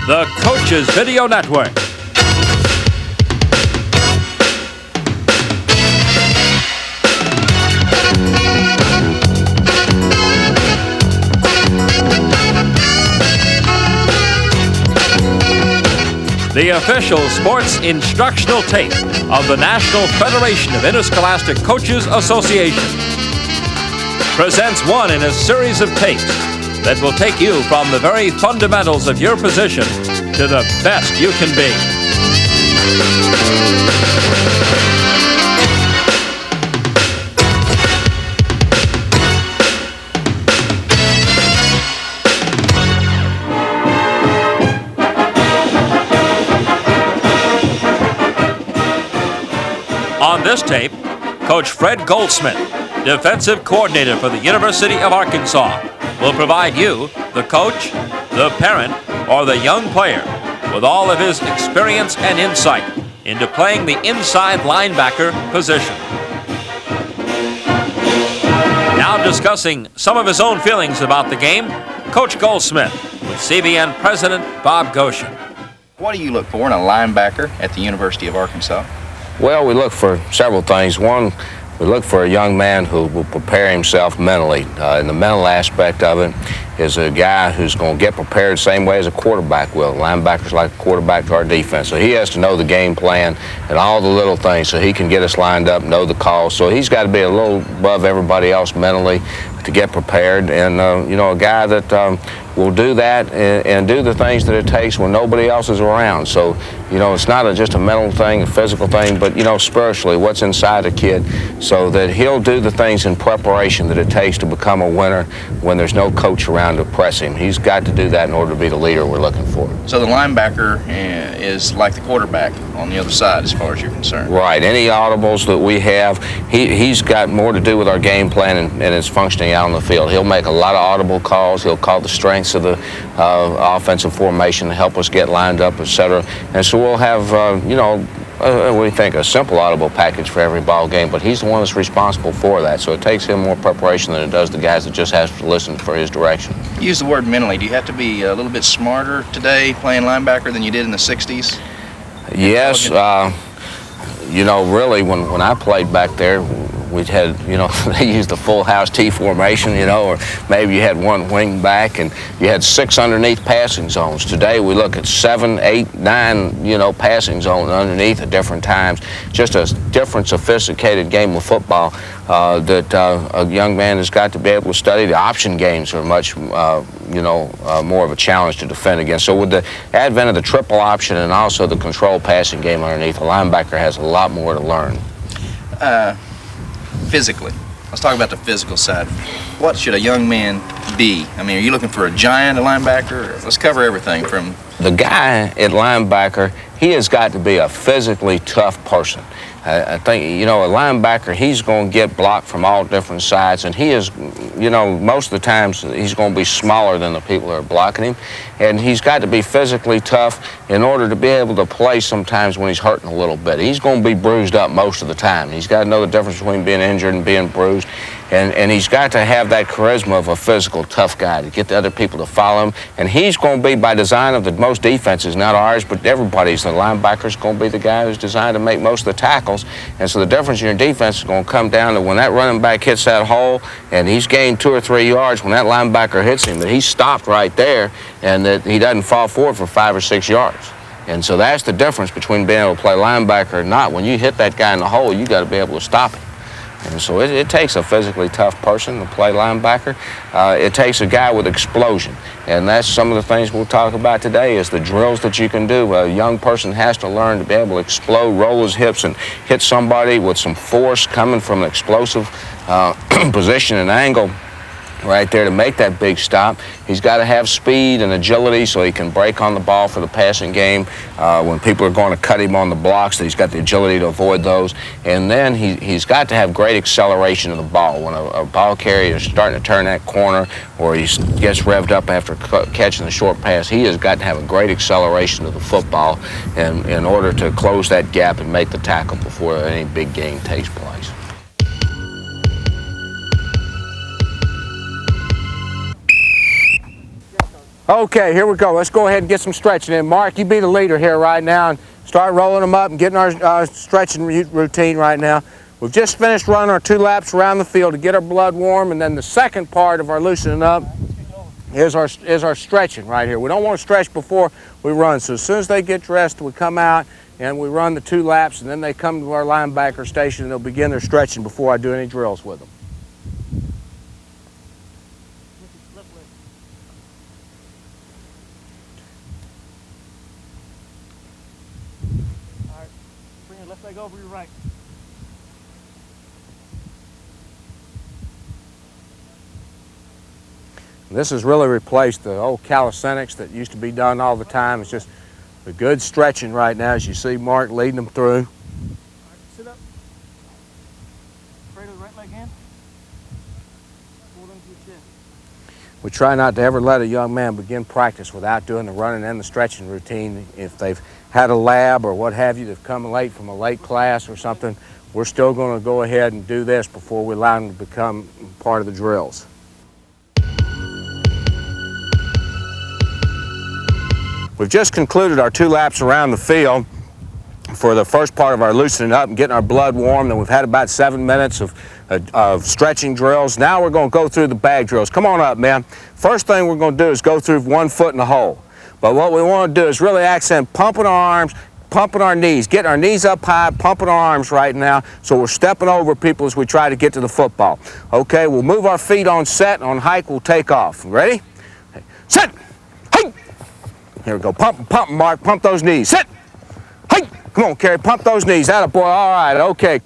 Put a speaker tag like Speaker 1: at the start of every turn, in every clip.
Speaker 1: the Coaches Video Network. The official sports instructional tape of the National Federation of Interscholastic Coaches Association presents one in a series of tapes that will take you from the very fundamentals of your position to the best you can be. On this tape, Coach Fred Goldsmith, defensive coordinator for the University of Arkansas, will provide you, the coach, the parent, or the young player, with all of his experience and insight into playing the inside linebacker position. Now discussing some of his own feelings about the game, Coach Goldsmith with CBN President Bob Goshen.
Speaker 2: What do you look for in a linebacker at the University of Arkansas?
Speaker 3: Well, we look for several things. One, we look for a young man who will prepare himself mentally. And the mental aspect of it is a guy who's going to get prepared the same way as a quarterback will. Linebackers like a quarterback to our defense. So he has to know the game plan and all the little things so he can get us lined up, know the calls. So he's got to be a little above everybody else mentally to get prepared. And, a guy that will do that and do the things that it takes when nobody else is around. So, it's not just a mental thing, a physical thing, but, spiritually, what's inside a kid, so that he'll do the things in preparation that it takes to become a winner when there's no coach around to press him. He's got to do that in order to be the leader we're looking for.
Speaker 2: So the linebacker is like the quarterback on the other side as far as you're concerned.
Speaker 3: Right. Any audibles that we have, he's got more to do with our game plan and his functioning out on the field. He'll make a lot of audible calls. He'll call the strengths of the offensive formation to help us get lined up, etc. And so we'll have, we think a simple audible package for every ball game, but he's the one that's responsible for that. So it takes him more preparation than it does the guys that just have to listen for his direction.
Speaker 2: You use the word mentally. Do you have to be a little bit smarter today playing linebacker than you did in the 60s?
Speaker 3: Yes. Really, when I played back there, we had, they used the full house T formation, or maybe you had one wing back and you had 6 underneath passing zones. Today we look at 7, 8, 9, passing zones underneath at different times. Just a different sophisticated game of football that a young man has got to be able to study. The option games are much, more of a challenge to defend against. So with the advent of the triple option and also the control passing game underneath, a linebacker has a lot more to learn.
Speaker 2: Physically, let's talk about the physical side. What should a young man be? I mean, are you looking for a giant, a linebacker? Let's cover everything from...
Speaker 3: The guy at linebacker, he has got to be a physically tough person. I think, a linebacker, he's going to get blocked from all different sides, and he is, most of the times he's going to be smaller than the people that are blocking him, and he's got to be physically tough in order to be able to play sometimes when he's hurting a little bit. He's going to be bruised up most of the time. He's got to know the difference between being injured and being bruised, and he's got to have that charisma of a physical, tough guy to get the other people to follow him, and he's going to be, by design of most defenses, not ours, but everybody's, the linebacker's going to be the guy who's designed to make most of the tackles. And so the difference in your defense is going to come down to when that running back hits that hole and he's gained 2 or 3 yards, when that linebacker hits him, that he's stopped right there and that he doesn't fall forward for 5 or 6 yards. And so that's the difference between being able to play linebacker or not. When you hit that guy in the hole, you got to be able to stop him. And so it takes a physically tough person to play linebacker. It takes a guy with explosion. And that's some of the things we'll talk about today is the drills that you can do. A young person has to learn to be able to explode, roll his hips, and hit somebody with some force coming from an explosive position and angle right there to make that big stop. He's got to have speed and agility so he can break on the ball for the passing game. When people are going to cut him on the blocks, he's got the agility to avoid those. And then he's got to have great acceleration of the ball. When a ball carrier is starting to turn that corner or he gets revved up after catching the short pass, he has got to have a great acceleration of the football in order to close that gap and make the tackle before any big game takes place. Okay, here we go. Let's go ahead and get some stretching in. Mark, you be the leader here right now and start rolling them up and getting our stretching routine right now. We've just finished running our 2 laps around the field to get our blood warm, and then the second part of our loosening up is our stretching right here. We don't want to stretch before we run, so as soon as they get dressed, we come out and we run the 2 laps, and then they come to our linebacker station and they'll begin their stretching before I do any drills with them.
Speaker 4: All right, bring your left leg over your right.
Speaker 3: This has really replaced the old calisthenics that used to be done all the time. It's just a good stretching right now, as you see Mark leading them through.
Speaker 4: All right, sit up. Straight to the right leg in. Hold into your chest.
Speaker 3: We try not to ever let a young man begin practice without doing the running and the stretching routine. If they've had a lab or what have you, they've come late from a late class or something, we're still going to go ahead and do this before we allow them to become part of the drills. We've just concluded our 2 laps around the field for the first part of our loosening up and getting our blood warm. Then we've had about 7 minutes of stretching drills. Now we're going to go through the bag drills. Come on up, man. First thing we're going to do is go through 1 foot in the hole. But what we want to do is really accent pumping our arms, pumping our knees, getting our knees up high, pumping our arms right now, so we're stepping over people as we try to get to the football. Okay, we'll move our feet on set, on hike, we'll take off. Ready? Set! Hike! Here we go. Pump, Mark. Pump those knees. Sit. Hey. Come on, Kerry. Pump those knees. Atta boy. All right. Okay.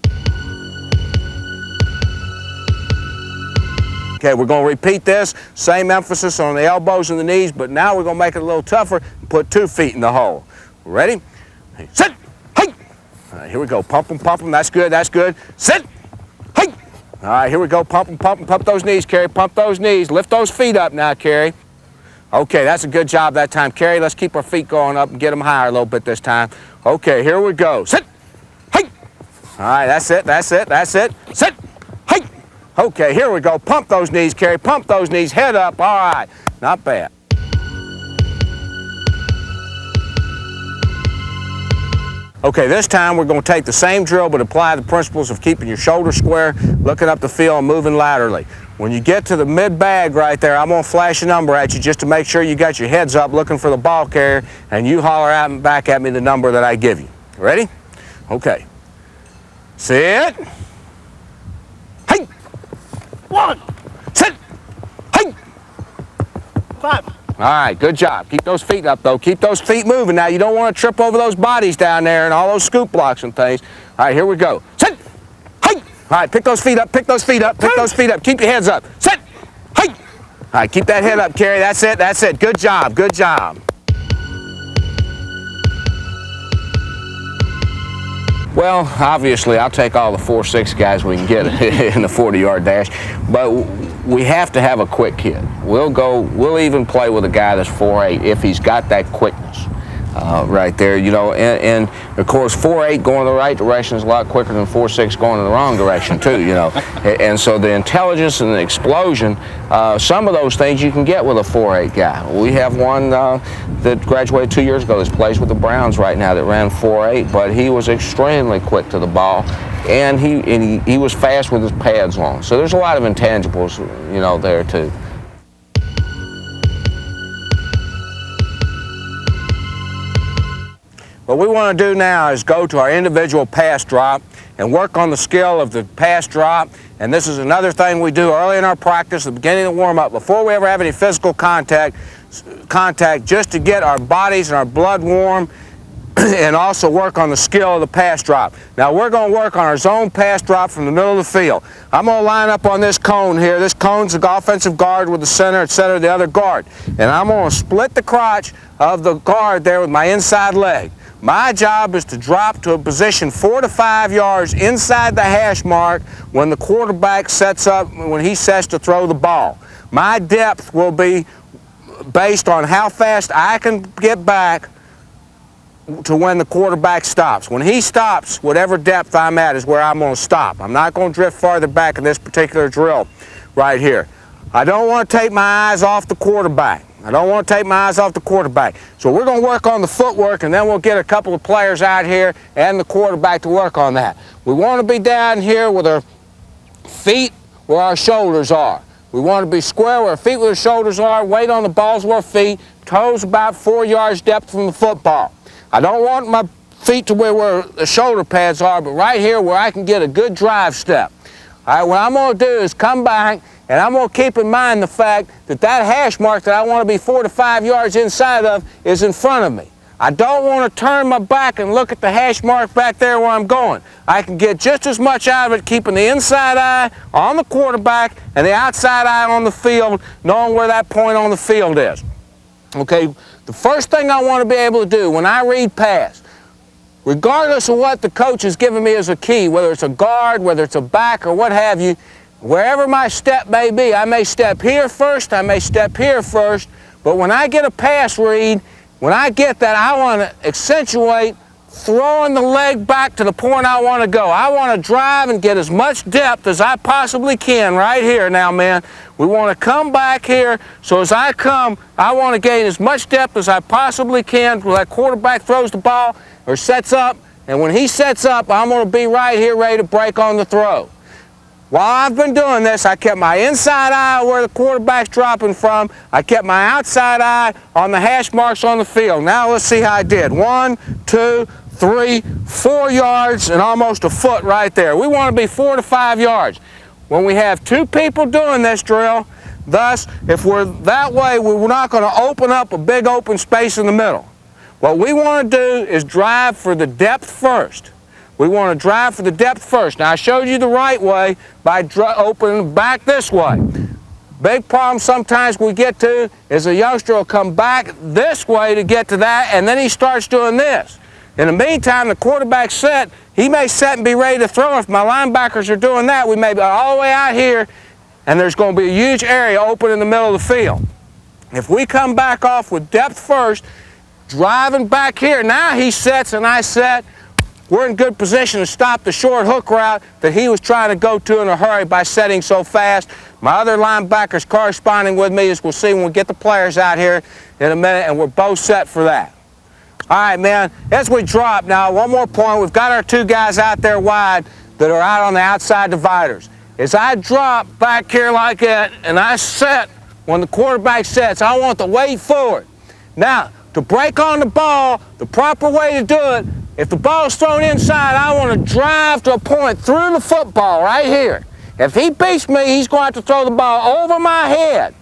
Speaker 3: Okay, we're going to repeat this. Same emphasis on the elbows and the knees, but now we're going to make it a little tougher and put 2 feet in the hole. Ready? Sit. Hey. All right, here we go. Pump them, pump them. That's good. That's good. Sit. Hey. All right, here we go. Pump them, pump them. Pump those knees, Kerry. Pump those knees. Lift those feet up now, Kerry. Okay, that's a good job that time. Kerry, let's keep our feet going up and get them higher a little bit this time. Okay, here we go. Sit. Hey. All right, that's it, that's it, that's it. Sit. Hey. Okay, here we go. Pump those knees, Kerry. Pump those knees. Head up. All right. Not bad. Okay, this time we're going to take the same drill but apply the principles of keeping your shoulders square, looking up the field, and moving laterally. When you get to the mid-bag right there, I'm going to flash a number at you just to make sure you got your heads up looking for the ball carrier, and you holler out and back at me the number that I give you. Ready? Okay. Sit. Hey.
Speaker 4: 1.
Speaker 3: Sit. Hey.
Speaker 4: 5.
Speaker 3: All right, good job. Keep those feet up, though. Keep those feet moving. Now, you don't want to trip over those bodies down there and all those scoop blocks and things. All right, here we go. Sit. Hey. All right, pick those feet up, pick those feet up, pick those feet up. Keep your heads up. Sit. Hey. All right, keep that head up, Kerry. That's it, that's it. Good job, good job. Well, obviously, I'll take all the 4.6 guys we can get in the 40-yard dash, but we have to have a quick kid. We'll even play with a guy that's 4.8 if he's got that quickness right there, you know, and of course 4.8 going the right direction is a lot quicker than 4.6 going in the wrong direction too, you know, and so the intelligence and the explosion, some of those things you can get with a 4.8 guy. We have one that graduated 2 years ago that plays with the Browns right now that ran 4.8, but he was extremely quick to the ball, and he was fast with his pads on. So there's a lot of intangibles, you know, there too. What we want to do now is go to our individual pass drop and work on the skill of the pass drop. And this is another thing we do early in our practice, the beginning of the warm-up, before we ever have any physical contact, just to get our bodies and our blood warm, and also work on the skill of the pass drop. Now we're going to work on our zone pass drop from the middle of the field. I'm going to line up on this cone here. This cone's the offensive guard with the center of the other guard. And I'm going to split the crotch of the guard there with my inside leg. My job is to drop to a position 4 to 5 yards inside the hash mark when the quarterback sets up, when he sets to throw the ball. My depth will be based on how fast I can get back to when the quarterback stops. When he stops, whatever depth I'm at is where I'm going to stop. I'm not going to drift farther back in this particular drill right here. I don't want to take my eyes off the quarterback. I don't want to take my eyes off the quarterback. So we're going to work on the footwork, and then we'll get a couple of players out here and the quarterback to work on that. We want to be down here with our feet where our shoulders are. We want to be square where our feet where our shoulders are, weight on the balls of our feet, toes about 4 yards depth from the football. I don't want my feet to where the shoulder pads are, but right here where I can get a good drive step. All right, what I'm going to do is come back, and I'm going to keep in mind the fact that that hash mark that I want to be 4 to 5 yards inside of is in front of me. I don't want to turn my back and look at the hash mark back there where I'm going. I can get just as much out of it keeping the inside eye on the quarterback and the outside eye on the field, knowing where that point on the field is. Okay, the first thing I want to be able to do when I read pass, regardless of what the coach has given me as a key, whether it's a guard, whether it's a back, or what have you, wherever my step may be, I may step here first, I may step here first, but when I get a pass read, when I get that, I want to accentuate throwing the leg back to the point I want to go. I want to drive and get as much depth as I possibly can right here now, man. We want to come back here, so as I come, I want to gain as much depth as I possibly can when that quarterback throws the ball or sets up, and when he sets up, I'm going to be right here ready to break on the throw. While I've been doing this, I kept my inside eye where the quarterback's dropping from. I kept my outside eye on the hash marks on the field. Now let's see how I did. 1, 2, 3, 4 yards and almost a foot right there. We want to be 4 to 5 yards. When we have 2 people doing this drill, thus, if we're that way, we're not going to open up a big open space in the middle. What we want to do is drive for the depth first. We want to drive for the depth first. Now, I showed you the right way by opening back this way. Big problem sometimes we get to is a youngster will come back this way to get to that, and then he starts doing this. In the meantime, the quarterback's set. He may set and be ready to throw. If my linebackers are doing that, we may be all the way out here, and there's going to be a huge area open in the middle of the field. If we come back off with depth first, driving back here, now he sets and I set, we're in good position to stop the short hook route that he was trying to go to in a hurry by setting so fast. My other linebackers corresponding with me, as we'll see when we get the players out here in a minute, and we're both set for that. All right, man, as we drop now, one more point. We've got our 2 guys out there wide that are out on the outside dividers. As I drop back here like that and I set, when the quarterback sets, I want the weight forward. Now, to break on the ball, the proper way to do it, if the ball's thrown inside, I want to drive to a point through the football right here. If he beats me, he's going to have to throw the ball over my head.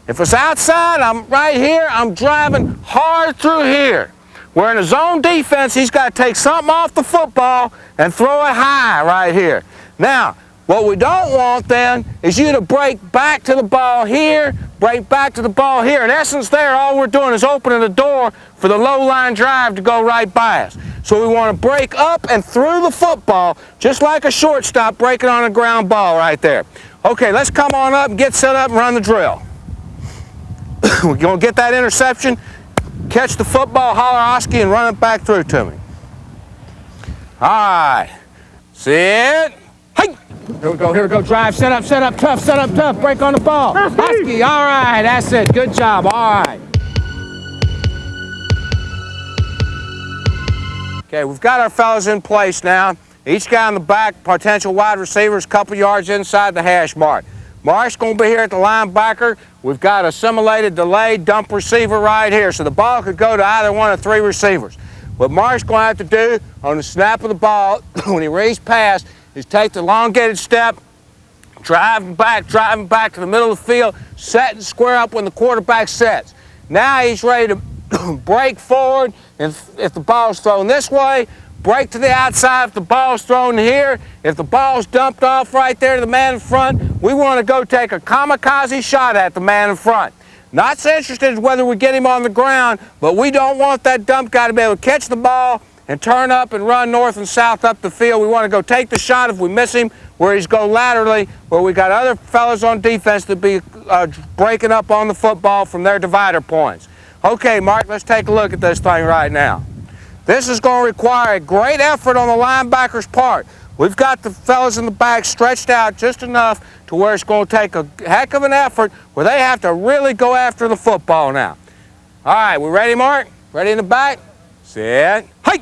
Speaker 3: If it's outside, I'm right here, I'm driving hard through here. Where in a zone defense, he's got to take something off the football and throw it high right here. Now, what we don't want then is you to break back to the ball here, break back to the ball here. In essence there, all we're doing is opening the door for the low line drive to go right by us. So we want to break up and through the football, just like a shortstop breaking on a ground ball right there. Okay, let's come on up and get set up and run the drill. We're going to get that interception, catch the football, holler Oski, and run it back through to me. All right, sit. Hey! Here we go, drive, set up, tough, break on the ball. Oski, all right, that's it, good job, all right. Okay, we've got our fellas in place now. Each guy in the back, potential wide receivers, a couple yards inside the hash mark. Mark's going to be here at the linebacker. We've got a simulated delayed dump receiver right here, so the ball could go to either one of 3 receivers. What Mark's going to have to do on the snap of the ball, when he reads pass, is take the elongated step, driving back to the middle of the field, set and square up when the quarterback sets. Now he's ready to break forward, and if the ball's thrown this way, break to the outside if the ball's thrown here. If the ball's dumped off right there to the man in front, we want to go take a kamikaze shot at the man in front. Not so interested in whether we get him on the ground, but we don't want that dump guy to be able to catch the ball and turn up and run north and south up the field. We want to go take the shot if we miss him, where he's go laterally, where we got other fellas on defense to be breaking up on the football from their divider points. Okay, Mark, let's take a look at this thing right now. This is going to require a great effort on the linebacker's part. we've got the fellas in the back stretched out just enough to where it's going to take a heck of an effort where they have to really go after the football now. All right, we ready, Mark? Ready in the back? Sit. Hey!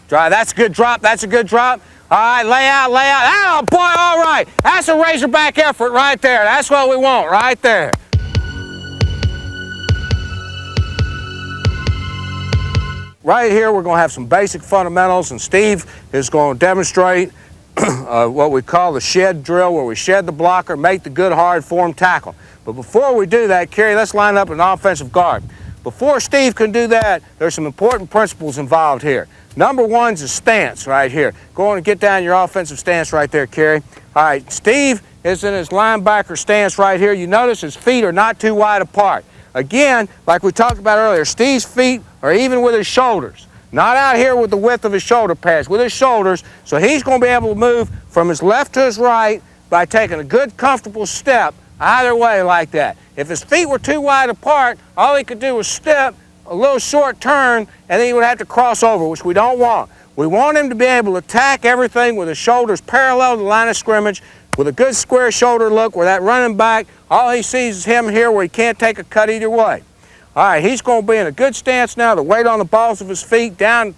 Speaker 3: Drive. That's a good drop. That's a good drop. All right, lay out, lay out. Oh, boy, all right. That's a Razorback effort right there. That's what we want right there. Right here, we're going to have some basic fundamentals, and Steve is going to demonstrate what we call the shed drill, where we shed the blocker, make the good hard form tackle. But before we do that, Kerry, let's line up an offensive guard. Before Steve can do that, there's some important principles involved here. Number one is stance right here. Go on and get down your offensive stance right there, Kerry. All right, Steve is in his linebacker stance right here. You notice his feet are not too wide apart. Again, like we talked about earlier, Steve's feet are even with his shoulders. Not out here with the width of his shoulder pads, with his shoulders. So he's going to be able to move from his left to his right by taking a good, comfortable step either way like that. If his feet were too wide apart, all he could do was step, a little short turn, and then he would have to cross over, which we don't want. We want him to be able to attack everything with his shoulders parallel to the line of scrimmage, with a good square shoulder look where that running back, all he sees is him here where he can't take a cut either way. All right, he's going to be in a good stance now, the weight on the balls of his feet, down,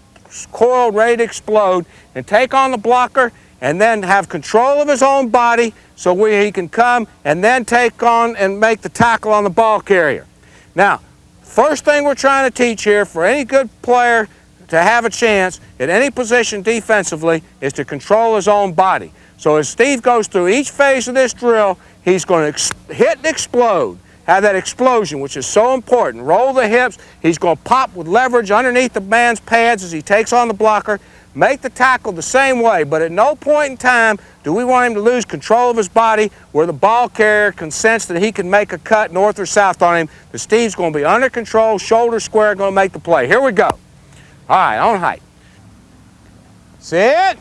Speaker 3: coiled, ready to explode, and take on the blocker, and then have control of his own body so he can come and then take on and make the tackle on the ball carrier. Now, first thing we're trying to teach here for any good player to have a chance at any position defensively is to control his own body. So as Steve goes through each phase of this drill, he's going to hit and explode, have that explosion, which is so important. Roll the hips. He's going to pop with leverage underneath the man's pads as he takes on the blocker. Make the tackle the same way, but at no point in time do we want him to lose control of his body where the ball carrier can sense that he can make a cut north or south on him. The Steve's going to be under control, shoulder square, going to make the play. Here we go. All right, on height. Sit.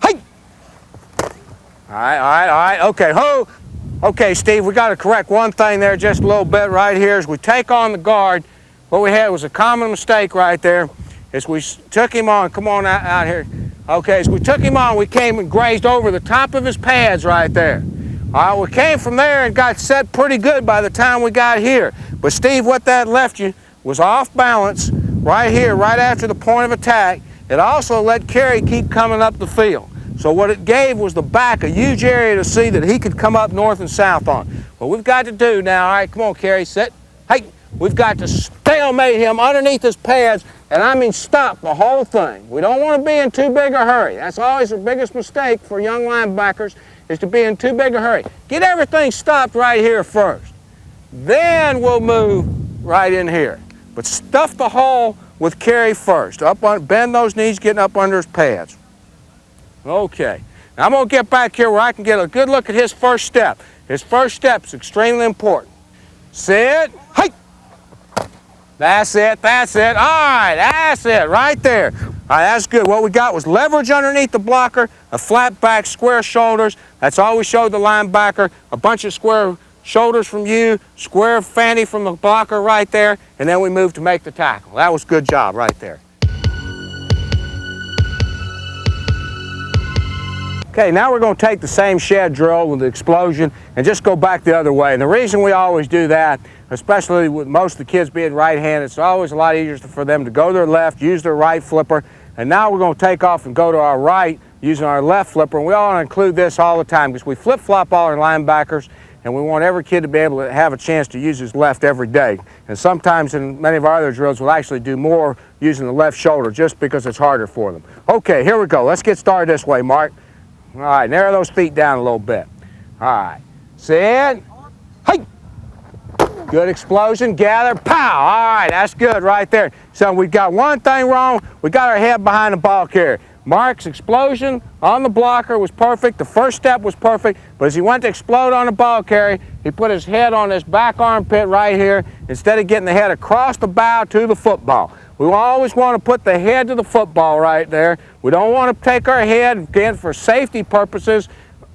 Speaker 3: Height. All right. Okay, ho. Okay, Steve, we got to correct one thing there just a little bit right here. As we take on the guard, what we had was a common mistake right there. As we took him on, come on out here. Okay, as we took him on, we came and grazed over the top of his pads right there. All right, we came from there and got set pretty good by the time we got here. But Steve, what that left you was off balance right here, right after the point of attack. It also let Kerry keep coming up the field. So what it gave was the back a huge area to see that he could come up north and south on. What we've got to do now, all right, come on, Kerry, sit. Hey, we've got to stalemate him underneath his pads, and I mean stop the whole thing. We don't want to be in too big a hurry. That's always the biggest mistake for young linebackers, is to be in too big a hurry. Get everything stopped right here first. Then we'll move right in here. But stuff the hole with Kerry first. Bend those knees, getting up under his pads. Okay. Now I'm going to get back here where I can get a good look at his first step. His first step is extremely important. Sit. Hey. That's it. That's it. All right. That's it right there. All right. That's good. What we got was leverage underneath the blocker, a flat back, square shoulders. That's all we showed the linebacker. A bunch of square shoulders from you, square fanny from the blocker right there, and then we moved to make the tackle. That was a good job right there. Okay, now we're going to take the same shed drill with the explosion and just go back the other way. And the reason we always do that, especially with most of the kids being right-handed, it's always a lot easier for them to go to their left, use their right flipper. And now we're going to take off and go to our right using our left flipper. And we all want to include this all the time because we flip-flop all our linebackers, and we want every kid to be able to have a chance to use his left every day. And sometimes in many of our other drills, we'll actually do more using the left shoulder just because it's harder for them. Okay, here we go. Let's get started this way, Mark. All right, narrow those feet down a little bit. All right, sit. Hey. Good explosion, gather, pow. All right, that's good right there. So we got one thing wrong. We got our head behind the ball carrier. Mark's explosion on the blocker was perfect. The first step was perfect, but as he went to explode on the ball carrier, he put his head on this back armpit right here instead of getting the head across the bow to the football. We always want to put the head to the football right there. We don't want to take our head, again, for safety purposes,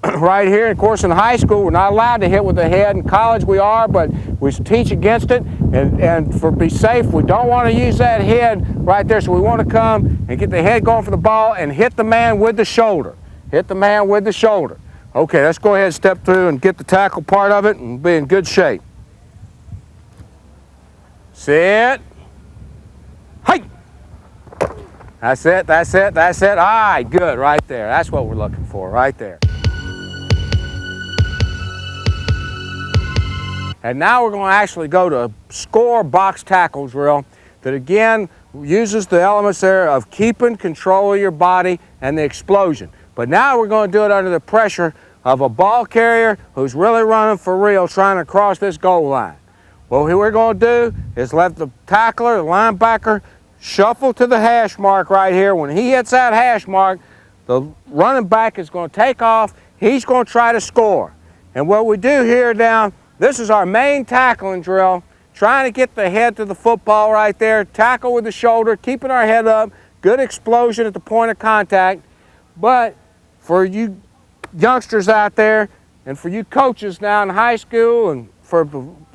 Speaker 5: right here. Of course, in high school, we're not allowed to hit with the head. In college, we are, but we teach against it. And for be safe, we don't want to use that head right there. So we want to come and get the head going for the ball and hit the man with the shoulder. Hit the man with the shoulder. Okay, let's go ahead and step through and get the tackle part of it and be in good shape. Sit. Hey. That's it, that's it, that's it. All right, good, right there. That's what we're looking for, right there. And now we're going to actually go to a score box tackle drill that again uses the elements there of keeping control of your body and the explosion. But now we're going to do it under the pressure of a ball carrier who's really running for real, trying to cross this goal line. What we're going to do is let the tackler, the linebacker, shuffle to the hash mark right here. When he hits that hash mark, the running back is going to take off. He's going to try to score. And what we do here now, this is our main tackling drill, trying to get the head to the football right there, tackle with the shoulder, keeping our head up, good explosion at the point of contact. But for you youngsters out there and for you coaches now in high school and for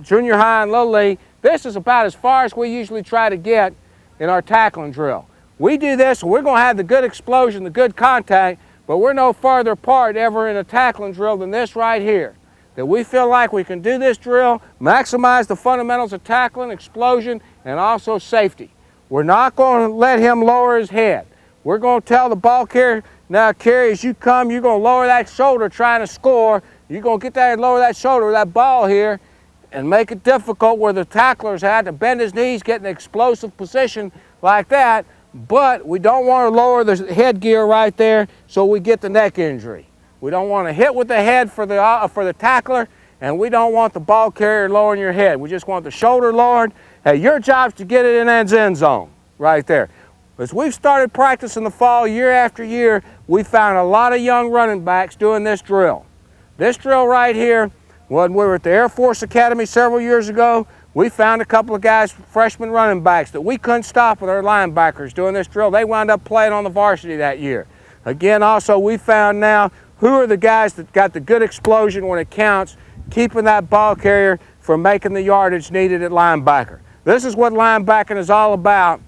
Speaker 5: junior high and little league, this is about as far as we usually try to get in our tackling drill. We do this, we're going to have the good explosion, the good contact, but we're no farther apart ever in a tackling drill than this right here. That we feel like we can do this drill, maximize the fundamentals of tackling, explosion, and also safety. We're not going to let him lower his head. We're going to tell the ball carrier, now carry, as you come, you're going to lower that shoulder trying to score. You're going to get that and lower that shoulder with that ball here and make it difficult where the tackler's had to bend his knees, get in an explosive position like that, but we don't want to lower the headgear right there so we get the neck injury. We don't want to hit with the head for the tackler, and we don't want the ball carrier lowering your head. We just want the shoulder lowered. Hey, your job's to get it in that end zone right there. As we've started practicing the fall year after year, we found a lot of young running backs doing this drill. This drill right here, when we were at the Air Force Academy several years ago, we found a couple of guys, freshman running backs, that we couldn't stop with our linebackers doing this drill. They wound up playing on the varsity that year. Again, also, we found now who are the guys that got the good explosion when it counts, keeping that ball carrier from making the yardage needed at linebacker. This is what linebacking is all about,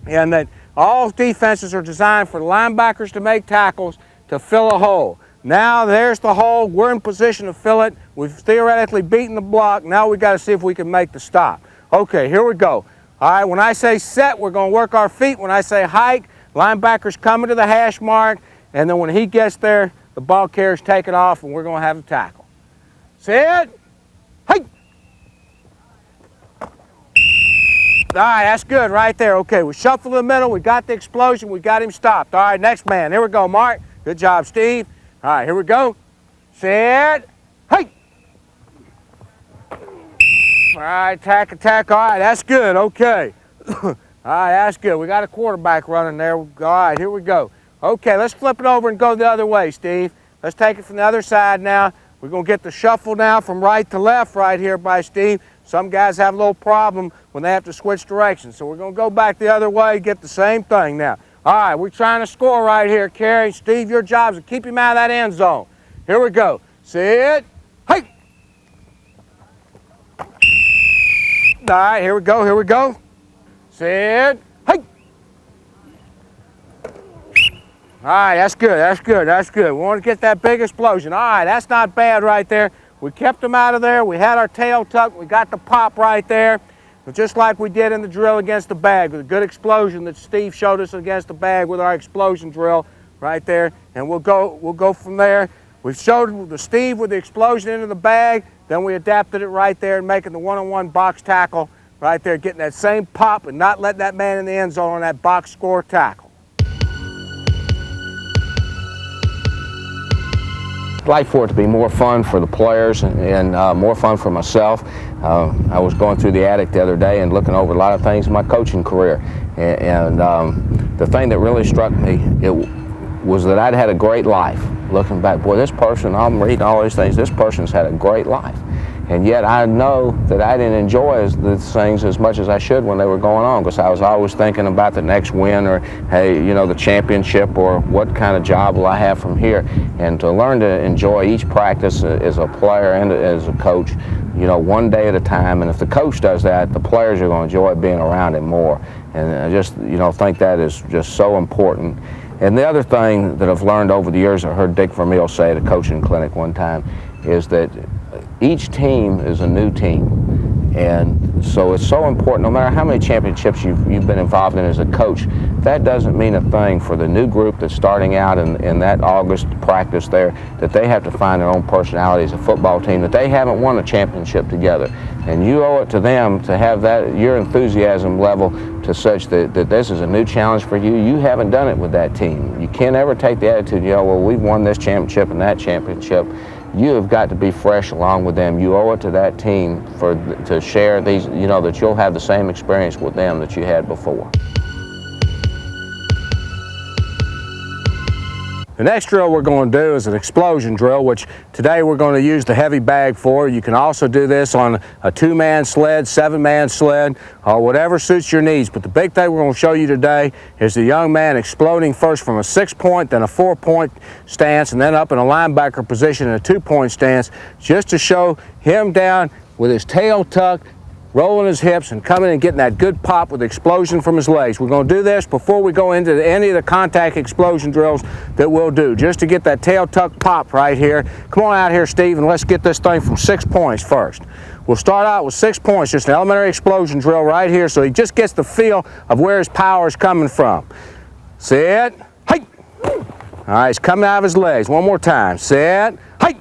Speaker 5: and that all defenses are designed for the linebackers to make tackles to fill a hole. Now there's the hole. We're in position to fill it. We've theoretically beaten the block. Now we've got to see if we can make the stop. Okay, here we go. All right, when I say set, we're going to work our feet. When I say hike, linebacker's coming to the hash mark, and then when he gets there, the ball carrier's taking off, and we're going to have the tackle. Set, hike. All right, that's good right there. Okay, we shuffle in the middle. We got the explosion. We got him stopped. All right, next man. Here we go, Mark. Good job, Steve. All right, here we go. Set, hey. All right, attack, attack. All right, that's good. Okay. All right, that's good. We got a quarterback running there. All right, here we go. Okay, let's flip it over and go the other way, Steve. Let's take it from the other side now. We're going to get the shuffle now from right to left right here by Steve. Some guys have a little problem when they have to switch directions. So we're going to go back the other way, get the same thing now. All right, we're trying to score right here, Kerry. Steve, your job is to keep him out of that end zone. Here we go. Sit. Hey. All right, here we go, here we go. Sit. Hey. All right, that's good, that's good, that's good. We want to get that big explosion. All right, that's not bad right there. We kept them out of there. We had our tail tucked. We got the pop right there. Just like we did in the drill against the bag, with a good explosion that Steve showed us against the bag with our explosion drill right there. And we'll go from there. We showed the Steve with the explosion into the bag, then we adapted it right there and making the one-on-one box tackle right there, getting that same pop and not letting that man in the end zone on that box score tackle.
Speaker 3: I'd like for it to be more fun for the players and more fun for myself. I was going through the attic the other day and looking over a lot of things in my coaching career. And the thing that really struck me was that I'd had a great life. Looking back, boy, this person, I'm reading all these things, this person's had a great life. And yet I know that I didn't enjoy the things as much as I should when they were going on, because I was always thinking about the next win, or, hey, you know, the championship, or what kind of job will I have from here. And to learn to enjoy each practice as a player and as a coach, you know, one day at a time. And if the coach does that, the players are going to enjoy being around him more. And I just, you know, think that is just so important. And the other thing that I've learned over the years, I heard Dick Vermeil say at a coaching clinic one time, is that each team is a new team. And so it's so important, no matter how many championships you've been involved in as a coach, that doesn't mean a thing for the new group that's starting out in that August practice there, that they have to find their own personality as a football team, that they haven't won a championship together. And you owe it to them to have that, your enthusiasm level to such that this is a new challenge for you. You haven't done it with that team. You can't ever take the attitude, you know, well, we've won this championship and that championship. You have got to be fresh along with them. You owe it to that team to share these, you know, that you'll have the same experience with them that you had before.
Speaker 5: The next drill we're going to do is an explosion drill, which today we're going to use the heavy bag for. You can also do this on a 2-man sled, 7-man sled, or whatever suits your needs. But the big thing we're going to show you today is the young man exploding first from a 6-point, then a 4-point stance, and then up in a linebacker position in a 2-point stance, just to show him down with his tail tucked, rolling his hips and coming and getting that good pop with explosion from his legs. We're going to do this before we go into any of the contact explosion drills that we'll do, just to get that tail tuck pop right here. Come on out here, Steve, and let's get this thing from 6 points first. We'll start out with 6 points, just an elementary explosion drill right here, so he just gets the feel of where his power is coming from. Set, height. All right, he's coming out of his legs. One more time. Set, height.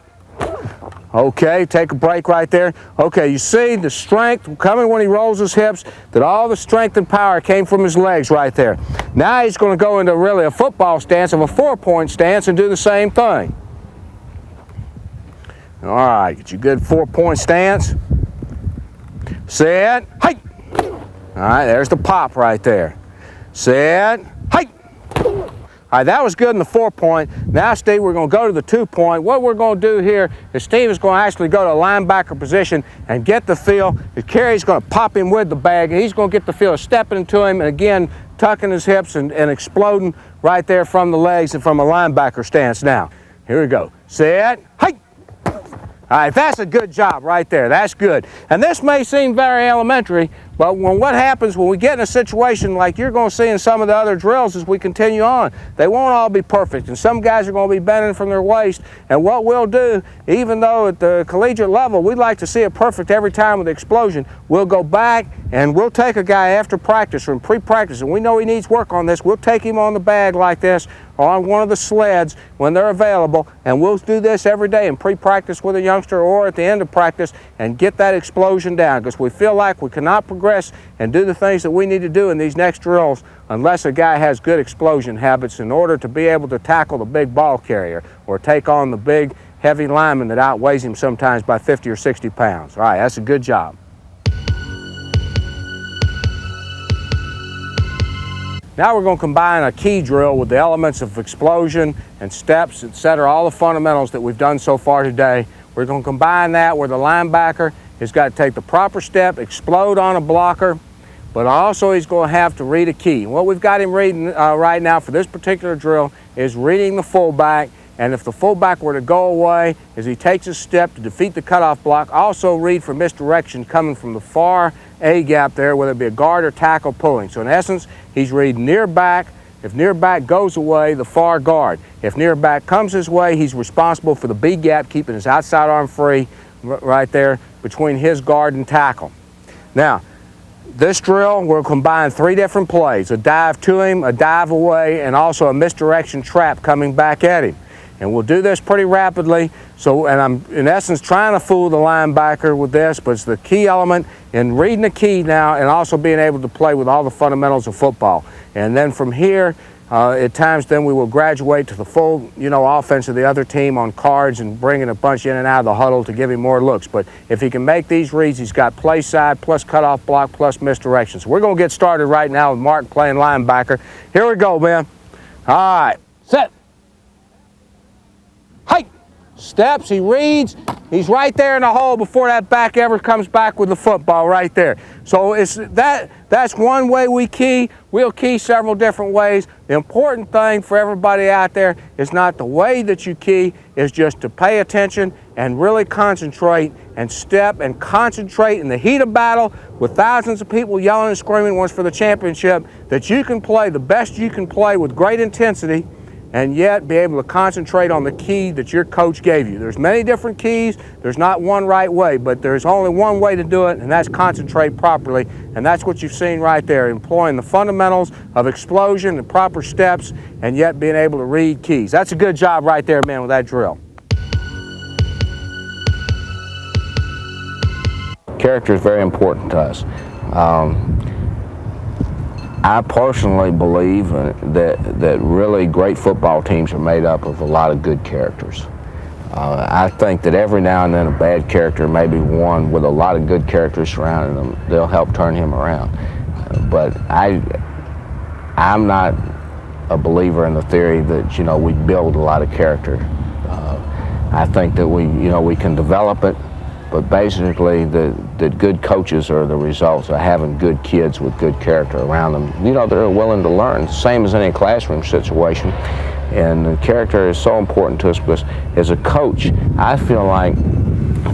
Speaker 5: Okay, take a break right there. Okay, you see the strength coming when he rolls his hips, that all the strength and power came from his legs right there. Now he's going to go into really a football stance of a 4-point stance and do the same thing. All right, get your good 4-point stance. Set, height. All right, there's the pop right there. Set, height. All right, that was good in the 4-point. Now, Steve, we're going to go to the 2-point. What we're going to do here is Steve is going to actually go to a linebacker position and get the feel. Kerry's going to pop him with the bag, and he's going to get the feel of stepping into him and, again, tucking his hips and exploding right there from the legs and from a linebacker stance. Now, here we go. Set, height. All right, that's a good job right there. That's good. And this may seem very elementary, but what happens when we get in a situation like you're going to see in some of the other drills as we continue on, they won't all be perfect, and some guys are going to be bending from their waist. And what we'll do, even though at the collegiate level we'd like to see it perfect every time with the explosion, we'll go back and we'll take a guy after practice or in pre-practice, and we know he needs work on this. We'll take him on the bag like this or on one of the sleds when they're available, and we'll do this every day in pre-practice with a youngster or at the end of practice and get that explosion down, because we feel like we cannot progress and do the things that we need to do in these next drills unless a guy has good explosion habits in order to be able to tackle the big ball carrier or take on the big heavy lineman that outweighs him sometimes by 50 or 60 pounds. All right, that's a good job. Now we're going to combine a key drill with the elements of explosion and steps, etc., all the fundamentals that we've done so far today. We're going to combine that where the linebacker has got to take the proper step, explode on a blocker, but also he's going to have to read a key. What we've got him reading right now for this particular drill is reading the fullback, and if the fullback were to go away as he takes a step to defeat the cutoff block, also read for misdirection coming from the far A gap there, whether it be a guard or tackle pulling. So in essence, he's reading near back. If near back goes away, the far guard. If near back comes his way, he's responsible for the B gap, keeping his outside arm free right there between his guard and tackle. Now, this drill will combine 3 different plays: a dive to him, a dive away, and also a misdirection trap coming back at him. And we'll do this pretty rapidly. So, and I'm in essence trying to fool the linebacker with this, but it's the key element in reading the key now and also being able to play with all the fundamentals of football. And then from here, at times then we will graduate to the full, offense of the other team on cards and bringing a bunch in and out of the huddle to give him more looks. But if he can make these reads, he's got play side plus cutoff block plus misdirection. So we're going to get started right now with Mark playing linebacker. Here we go, man. All right, set. Height. steps, he reads, he's right there in the hole before that back ever comes back with the football right there. So that's one way we key. We'll key several different ways. The important thing for everybody out there is not the way that you key, is just to pay attention and really concentrate and step and concentrate in the heat of battle with thousands of people yelling and screaming once for the championship, that you can play the best you can play with great intensity and yet be able to concentrate on the key that your coach gave you. There's many different keys. There's not one right way, but there's only one way to do it, and that's concentrate properly. And that's what you've seen right there, employing the fundamentals of explosion and proper steps, and yet being able to read keys. That's a good job right there, man, with that drill.
Speaker 3: Character is very important to us. I personally believe that really great football teams are made up of a lot of good characters. I think that every now and then a bad character, maybe one with a lot of good characters surrounding them, they'll help turn him around. But I'm not a believer in the theory that, you know, we build a lot of character. I think that we can develop it. But basically, the good coaches are the results of having good kids with good character around them. You know, they're willing to learn, same as any classroom situation. And the character is so important to us because as a coach, I feel like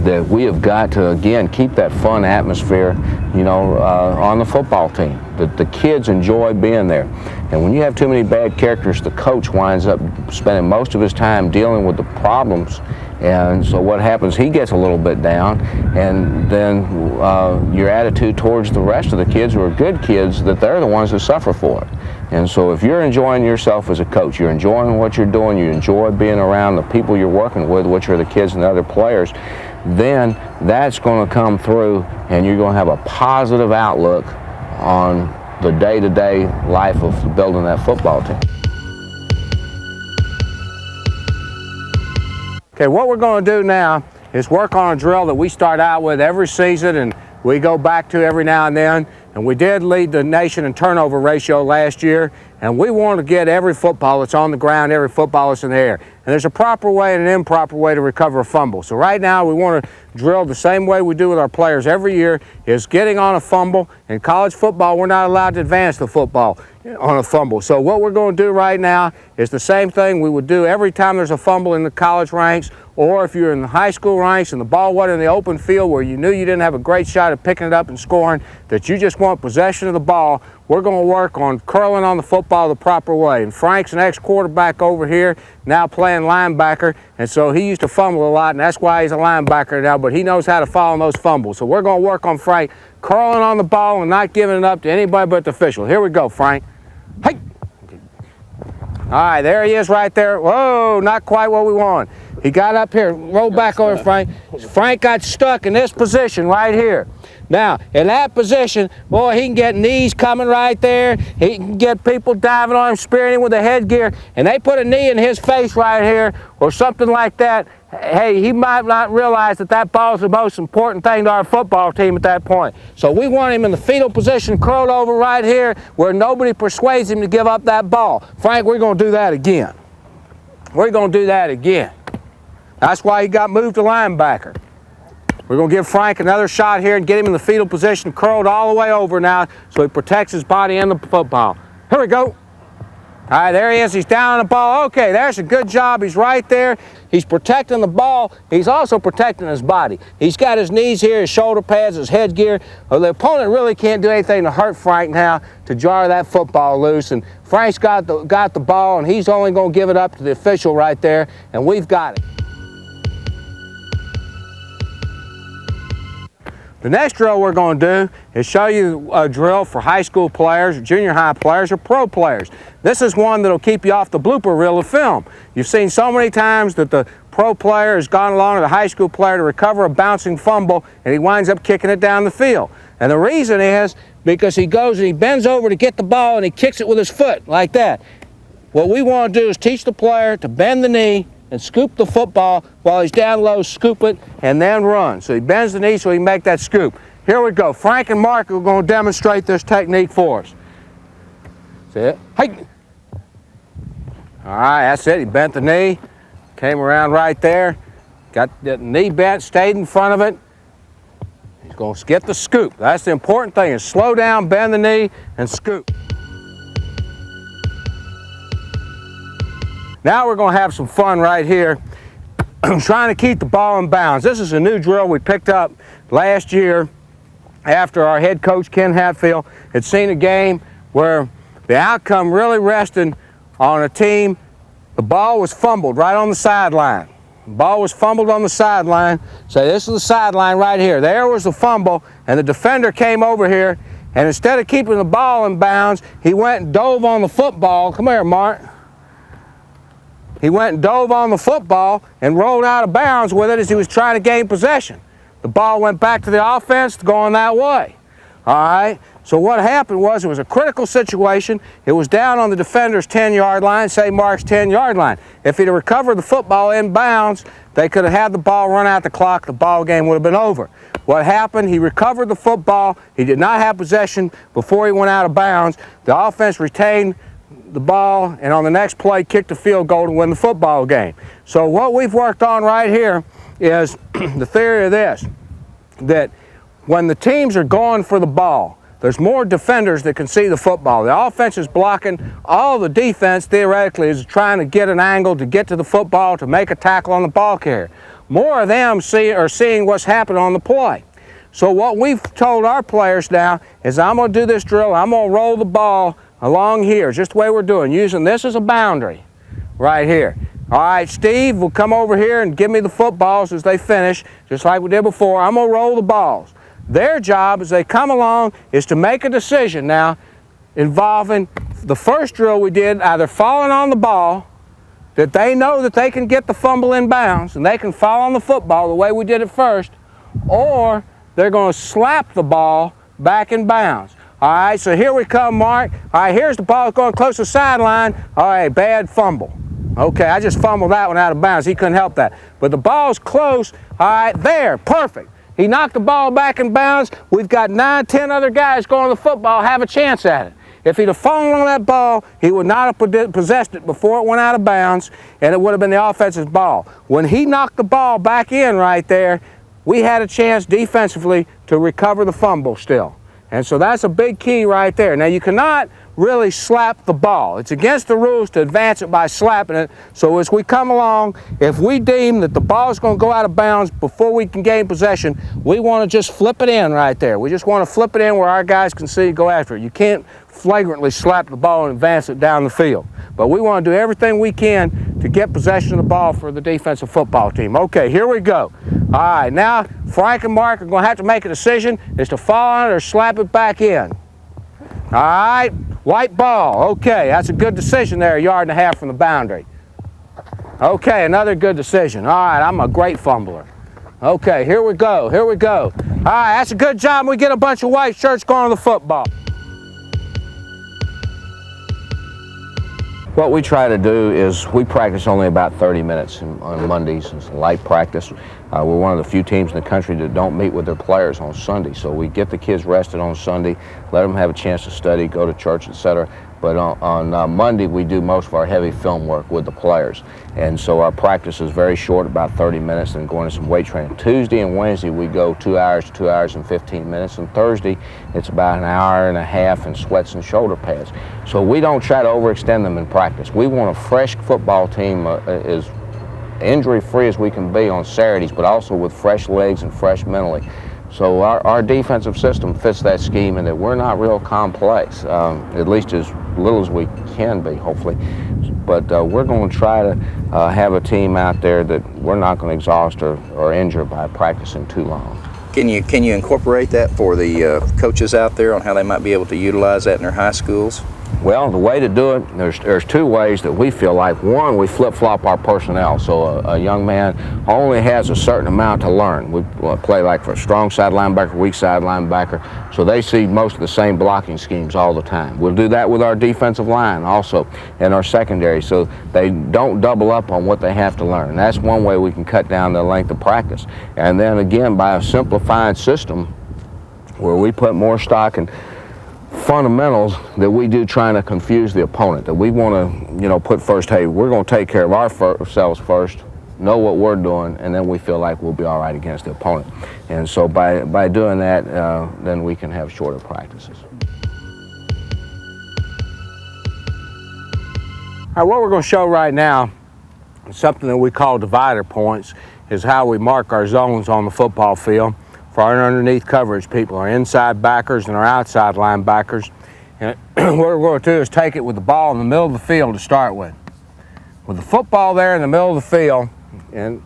Speaker 3: that we have got to, again, keep that fun atmosphere, you know, on the football team. The kids enjoy being there. And when you have too many bad characters, the coach winds up spending most of his time dealing with the problems. And so what happens, he gets a little bit down, and then your attitude towards the rest of the kids who are good kids, that they're the ones that suffer for it. And so if you're enjoying yourself as a coach, you're enjoying what you're doing, you enjoy being around the people you're working with, which are the kids and the other players, then that's going to come through, and you're going to have a positive outlook on the day-to-day life of building that football team.
Speaker 5: Okay, what we're going to do now is work on a drill that we start out with every season and we go back to every now and then. And we did lead the nation in turnover ratio last year, and we want to get every football that's on the ground, every football that's in the air. And there's a proper way and an improper way to recover a fumble. So right now we want to drill the same way we do with our players every year, is getting on a fumble. In college football, we're not allowed to advance the football on a fumble. So what we're going to do right now is the same thing we would do every time there's a fumble in the college ranks, or if you're in the high school ranks and the ball wasn't in the open field where you knew you didn't have a great shot at picking it up and scoring, that you just want possession of the ball. We're going to work on curling on the football the proper way. And Frank's an ex-quarterback over here, now playing linebacker, and so he used to fumble a lot, and that's why he's a linebacker now, but he knows how to fall on those fumbles. So we're going to work on Frank curling on the ball and not giving it up to anybody but the official. Here we go, Frank. Hey! All right, there he is right there. Whoa, not quite what we want. He got up here, roll back over, Frank. Frank got stuck in this position right here. Now, in that position, boy, he can get knees coming right there. He can get people diving on him, spearing him with a headgear, and they put a knee in his face right here or something like that. Hey, he might not realize that that ball is the most important thing to our football team at that point. So we want him in the fetal position, curled over right here, where nobody persuades him to give up that ball. Frank, we're going to do that again. We're going to do that again. That's why he got moved to linebacker. We're going to give Frank another shot here and get him in the fetal position, curled all the way over now, so he protects his body and the football. Here we go. All right, there he is. He's down on the ball. Okay, there's a good job. He's right there. He's protecting the ball. He's also protecting his body. He's got his knees here, his shoulder pads, his headgear. Well, the opponent really can't do anything to hurt Frank now to jar that football loose. And Frank's got the ball, and he's only going to give it up to the official right there, and we've got it. The next drill we're going to do is show you a drill for high school players, junior high players, or pro players. This is one that will keep you off the blooper reel of film. You've seen so many times that the pro player has gone along to the high school player to recover a bouncing fumble, and he winds up kicking it down the field. And the reason is because he goes and he bends over to get the ball and he kicks it with his foot like that. What we want to do is teach the player to bend the knee and scoop the football while he's down low, scoop it, and then run. So he bends the knee so he can make that scoop. Here we go. Frank and Mark are going to demonstrate this technique for us. See it? Hey! All right, that's it. He bent the knee, came around right there. got that knee bent, stayed in front of it. He's going to get the scoop. That's the important thing, is slow down, bend the knee, and scoop. Now we're going to have some fun right here. I'm trying to keep the ball in bounds. This is a new drill we picked up last year after our head coach, Ken Hatfield, had seen a game where the outcome really rested on a team. The ball was fumbled right on the sideline. The ball was fumbled on the sideline. So this is the sideline right here. There was the fumble, and the defender came over here, and instead of keeping the ball in bounds, he went and dove on the football. Come here, Mark. He went and dove on the football and rolled out of bounds with it as he was trying to gain possession. The ball went back to the offense going that way. All right? So what happened was, it was a critical situation. It was down on the defender's 10-yard line, say Mark's 10-yard line. If he'd have recovered the football in bounds, they could have had the ball run out the clock. The ball game would have been over. What happened, he recovered the football. He did not have possession before he went out of bounds. The offense retained the ball, and on the next play kicked the field goal to win the football game. So what we've worked on right here is the theory of this, that when the teams are going for the ball, there's more defenders that can see the football. The offense is blocking. All the defense, theoretically, is trying to get an angle to get to the football, to make a tackle on the ball carrier. More of them are seeing what's happening on the play. So what we've told our players now is, I'm going to do this drill. I'm going to roll the ball along here, just the way we're doing, using this as a boundary right here. All right, Steve will come over here and give me the footballs as they finish, just like we did before. I'm going to roll the balls. Their job as they come along is to make a decision now involving the first drill we did, either falling on the ball, that they know that they can get the fumble in bounds and they can fall on the football the way we did it first, or they're going to slap the ball back in bounds. All right, so here we come, Mark. All right, here's the ball going close to the sideline. All right, bad fumble. Okay, I just fumbled that one out of bounds. He couldn't help that. But the ball's close. All right, there, perfect. He knocked the ball back in bounds. We've got 9, 10 other guys going to the football, have a chance at it. If he'd have fallen on that ball, he would not have possessed it before it went out of bounds, and it would have been the offense's ball. When he knocked the ball back in right there, we had a chance defensively to recover the fumble still. And so that's a big key right there. Now, you cannot really slap the ball. It's against the rules to advance it by slapping it. So as we come along, if we deem that the ball is going to go out of bounds before we can gain possession, we want to just flip it in right there. We just want to flip it in where our guys can see go after it. You can't flagrantly slap the ball and advance it down the field. But we want to do everything we can to get possession of the ball for the defensive football team. Okay, here we go. All right, now Frank and Mark are going to have to make a decision as to fall on it or slap it back in. All right, white ball. Okay, that's a good decision there, 1.5 yards from the boundary. Okay, another good decision. All right, I'm a great fumbler. Okay, here we go, here we go. All right, that's a good job. We get a bunch of white shirts going to the football.
Speaker 3: What we try to do is we practice only about 30 minutes on Mondays. It's light practice. We're one of the few teams in the country that don't meet with their players on Sunday. So we get the kids rested on Sunday, let them have a chance to study, go to church, etc. But on Monday, we do most of our heavy film work with the players. And so our practice is very short, about 30 minutes, and going to some weight training. Tuesday and Wednesday, we go 2 hours to 2 hours and 15 minutes. And Thursday, it's about 1.5 hours in sweats and shoulder pads. So we don't try to overextend them in practice. We want a fresh football team as injury-free as we can be on Saturdays, but also with fresh legs and fresh mentally. So our defensive system fits that scheme, and that we're not real complex, at least as little as we can be, hopefully. But we're going to try to have a team out there that we're not going to exhaust or injure by practicing too long.
Speaker 2: Can you incorporate that for the coaches out there on how they might be able to utilize that in their high schools?
Speaker 3: Well, the way to do it, there's 2 ways that we feel like. One, we flip-flop our personnel. So a young man only has a certain amount to learn. We play like for a strong side linebacker, weak side linebacker, so they see most of the same blocking schemes all the time. We'll do that with our defensive line also, and our secondary, so they don't double up on what they have to learn. And that's one way we can cut down the length of practice. And then again, by a simplified system where we put more stock in fundamentals that we do trying to confuse the opponent, that we want to, put first, hey, we're going to take care of ourselves first, know what we're doing, and then we feel like we'll be all right against the opponent. And so by doing that, then we can have shorter practices.
Speaker 5: All right, what we're going to show right now is something that we call divider points, is how we mark our zones on the football field for our underneath coverage people, our inside backers and our outside linebackers. And what we're going to do is take it with the ball in the middle of the field to start with. With the football there in the middle of the field, and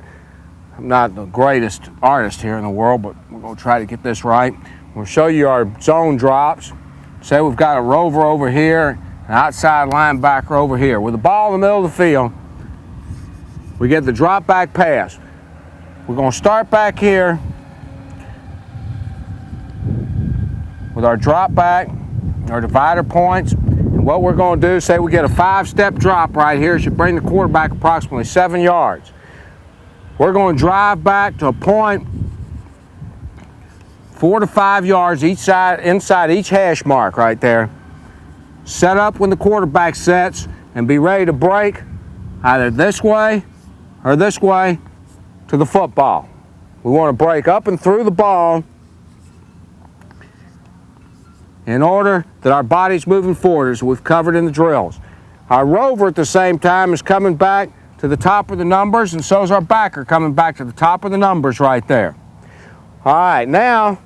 Speaker 5: I'm not the greatest artist here in the world, but we're going to try to get this right. We'll show you our zone drops. Say we've got a rover over here, an outside linebacker over here. With the ball in the middle of the field, we get the drop back pass. We're going to start back here with our drop back, our divider points. And what we're going to do, say we get a 5-step drop right here, should bring the quarterback approximately 7 yards. We're going to drive back to a point 4 to 5 yards each side, inside each hash mark right there. Set up when the quarterback sets and be ready to break either this way or this way to the football. We want to break up and through the ball in order that our body's moving forward, as we've covered in the drills. Our rover at the same time is coming back to the top of the numbers, and so is our backer coming back to the top of the numbers right there. All right, now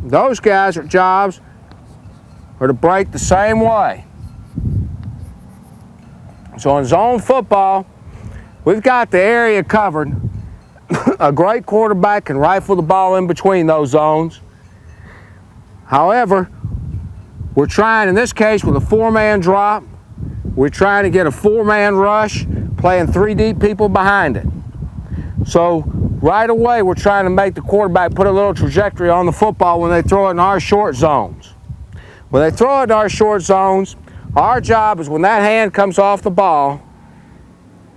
Speaker 5: those guys' jobs are to break the same way. So in zone football, we've got the area covered. A great quarterback can rifle the ball in between those zones. However, we're trying, in this case, with a 4-man drop, we're trying to get a 4-man rush, playing 3 deep people behind it. So right away, we're trying to make the quarterback put a little trajectory on the football when they throw it in our short zones. When they throw it in our short zones, our job is when that hand comes off the ball,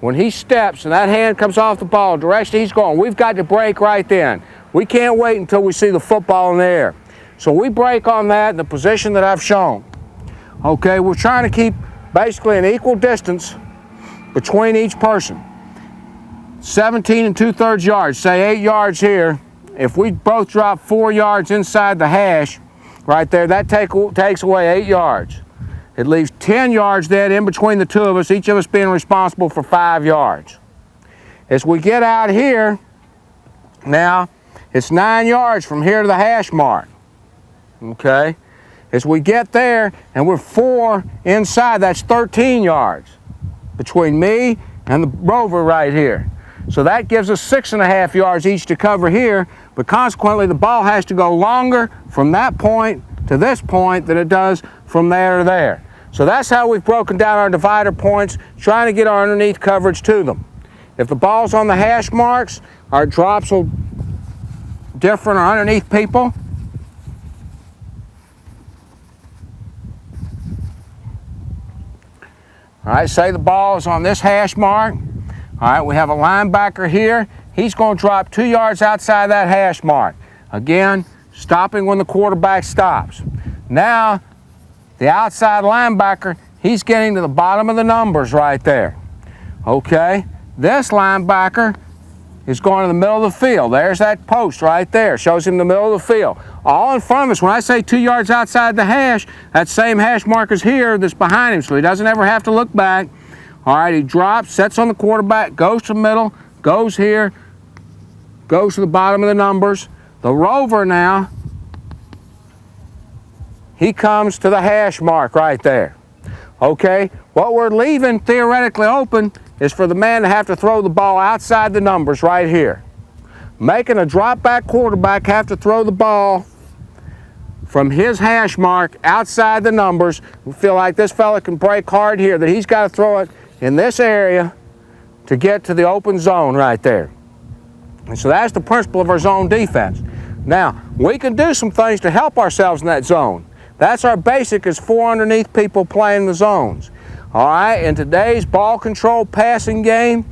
Speaker 5: when he steps and that hand comes off the ball, direction he's going, we've got to break right then. We can't wait until we see the football in the air. So we break on that in the position that I've shown. Okay, we're trying to keep basically an equal distance between each person. 17 2/3 yards, say 8 yards here. If we both drop 4 yards inside the hash right there, that takes away 8 yards. It leaves 10 yards then in between the two of us, each of us being responsible for 5 yards. As we get out here, now it's 9 yards from here to the hash mark. Okay? As we get there and we're 4 inside, that's 13 yards between me and the rover right here. So that gives us 6.5 yards each to cover here, but consequently the ball has to go longer from that point to this point than it does from there to there. So that's how we've broken down our divider points, trying to get our underneath coverage to them. If the ball's on the hash marks, our drops will differ our underneath people. All right, say the ball is on this hash mark. All right, we have a linebacker here. He's going to drop 2 yards outside that hash mark. Again, stopping when the quarterback stops. Now, the outside linebacker, he's getting to the bottom of the numbers right there. Okay, this linebacker is going to the middle of the field. There's that post right there, shows him the middle of the field. All in front of us, when I say 2 yards outside the hash, that same hash mark is here that's behind him, so he doesn't ever have to look back. All right, he drops, sets on the quarterback, goes to the middle, goes here, goes to the bottom of the numbers. The rover now, he comes to the hash mark right there. Okay, what we're leaving theoretically open is for the man to have to throw the ball outside the numbers right here. Making a drop back quarterback have to throw the ball from his hash mark outside the numbers. We feel like this fella can break hard here, that he's got to throw it in this area to get to the open zone right there. And so that's the principle of our zone defense. Now, we can do some things to help ourselves in that zone. That's our basic, is 4 underneath people playing the zones. All right, in today's ball control passing game,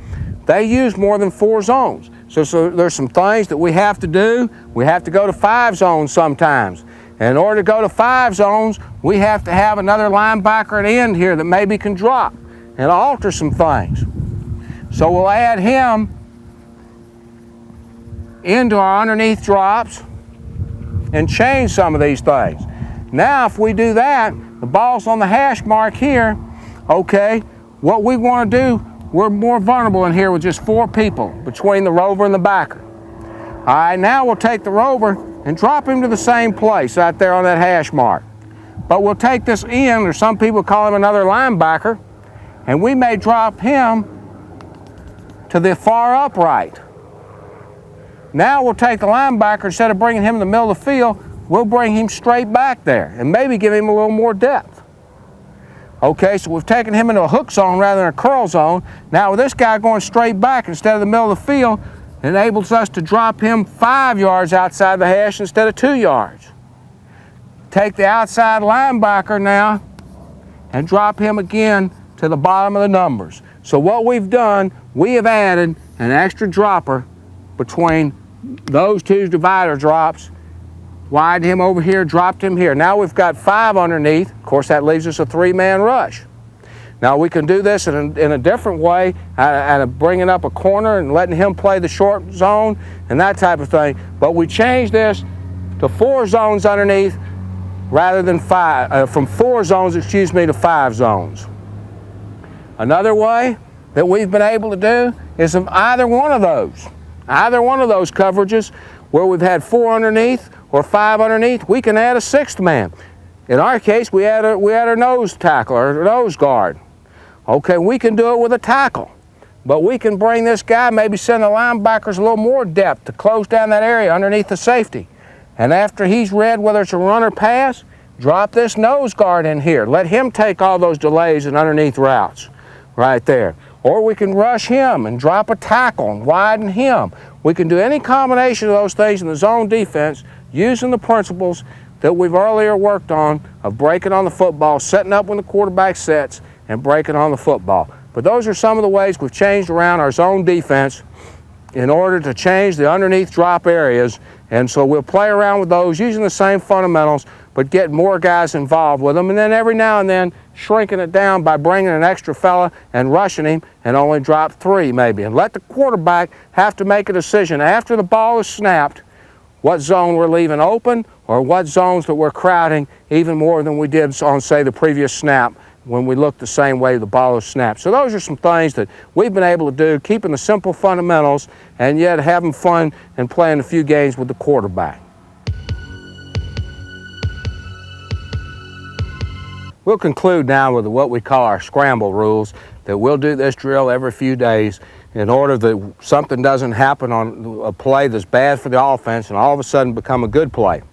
Speaker 5: they use more than 4 zones. So there's some things that we have to do. We have to go to 5 zones sometimes. And in order to go to 5 zones, we have to have another linebacker at end here that maybe can drop and alter some things. So we'll add him into our underneath drops and change some of these things. Now if we do that, the ball's on the hash mark here, okay, what we want to do, we're more vulnerable in here with just 4 people between the rover and the backer. All right, now we'll take the rover and drop him to the same place out there on that hash mark. But we'll take this end, or some people call him another linebacker, and we may drop him to the far upright. Now we'll take the linebacker, instead of bringing him in the middle of the field, we'll bring him straight back there and maybe give him a little more depth. Okay, so we've taken him into a hook zone rather than a curl zone. Now with this guy going straight back instead of the middle of the field, it enables us to drop him 5 yards outside the hash instead of 2 yards. Take the outside linebacker now and drop him again to the bottom of the numbers. So what we've done, we have added an extra dropper between those 2 divider drops, widened him over here, dropped him here. Now we've got 5 underneath. Of course, that leaves us a 3-man rush. Now we can do this in a different way, bringing up a corner and letting him play the short zone and that type of thing. But we changed this to 4 zones underneath rather than 5, from 4 zones, to 5 zones. Another way that we've been able to do is of either one of those coverages where we've had 4 underneath or 5 underneath, we can add a 6th man. In our case, we add our nose tackle or nose guard. Okay, we can do it with a tackle, but we can bring this guy, maybe send the linebackers a little more depth to close down that area underneath the safety. And after he's read whether it's a run or pass, drop this nose guard in here. Let him take all those delays and underneath routes right there. Or we can rush him and drop a tackle and widen him. We can do any combination of those things in the zone defense using the principles that we've earlier worked on of breaking on the football, setting up when the quarterback sets, and breaking on the football. But those are some of the ways we've changed around our zone defense in order to change the underneath drop areas. And so we'll play around with those using the same fundamentals, but get more guys involved with them. And then every now and then shrinking it down by bringing an extra fella and rushing him and only drop 3 maybe. And let the quarterback have to make a decision after the ball is snapped what zone we're leaving open or what zones that we're crowding even more than we did on, say, the previous snap when we looked the same way the ball is snapped. So those are some things that we've been able to do, keeping the simple fundamentals and yet having fun and playing a few games with the quarterback. We'll conclude now with what we call our scramble rules, that we'll do this drill every few days in order that something doesn't happen on a play that's bad for the offense and all of a sudden become a good play.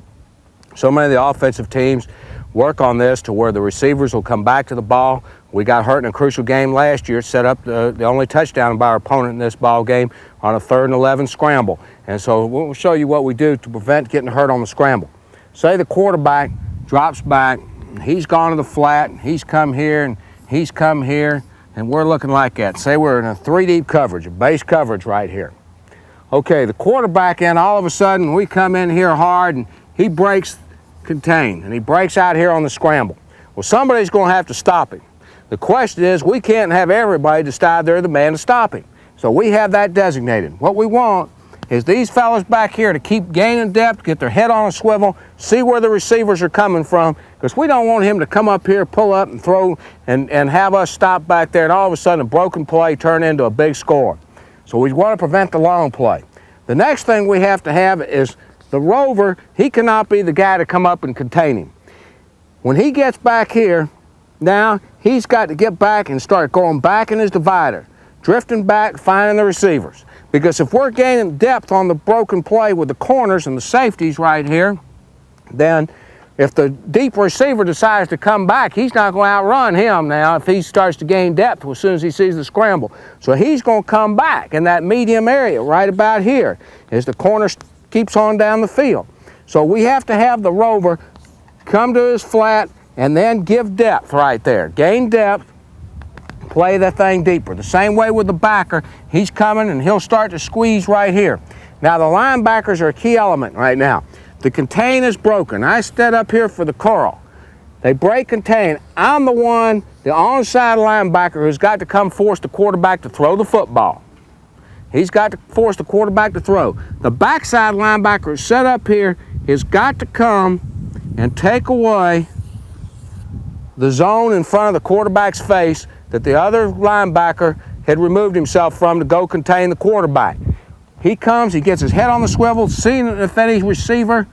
Speaker 5: So many of the offensive teams work on this to where the receivers will come back to the ball. We got hurt in a crucial game last year, set up the only touchdown by our opponent in this ball game on a 3rd and 11 scramble. And so we'll show you what we do to prevent getting hurt on the scramble. Say the quarterback drops back, he's gone to the flat, he's come here and he's come here, and we're looking like that. Say we're in a 3-deep coverage, a base coverage right here. Okay, the quarterback in, all of a sudden we come in here hard and he breaks contain and he breaks out here on the scramble. Well, somebody's going to have to stop him. The question is, we can't have everybody decide they're the man to stop him. So we have that designated. What we want is these fellas back here to keep gaining depth, get their head on a swivel, see where the receivers are coming from, because we don't want him to come up here, pull up and throw and have us stop back there and all of a sudden a broken play turn into a big score. So we want to prevent the long play. The next thing we have to have is the rover. He cannot be the guy to come up and contain him. When he gets back here, now he's got to get back and start going back in his divider, drifting back, finding the receivers. Because if we're gaining depth on the broken play with the corners and the safeties right here, then if the deep receiver decides to come back, he's not going to outrun him now if he starts to gain depth as soon as he sees the scramble. So he's going to come back in that medium area right about here as the corner keeps on down the field. So we have to have the rover come to his flat and then give depth right there. Gain depth, play that thing deeper. The same way with the backer, he's coming and he'll start to squeeze right here. Now the linebackers are a key element right now. The contain is broken. I stood up here for the curl. They break contain. I'm the one, the onside linebacker, who's got to come force the quarterback to throw the football. He's got to force the quarterback to throw. The backside linebacker is set up here, has got to come and take away the zone in front of the quarterback's face that the other linebacker had removed himself from to go contain the quarterback. He comes, he gets his head on the swivel, seeing if any receiver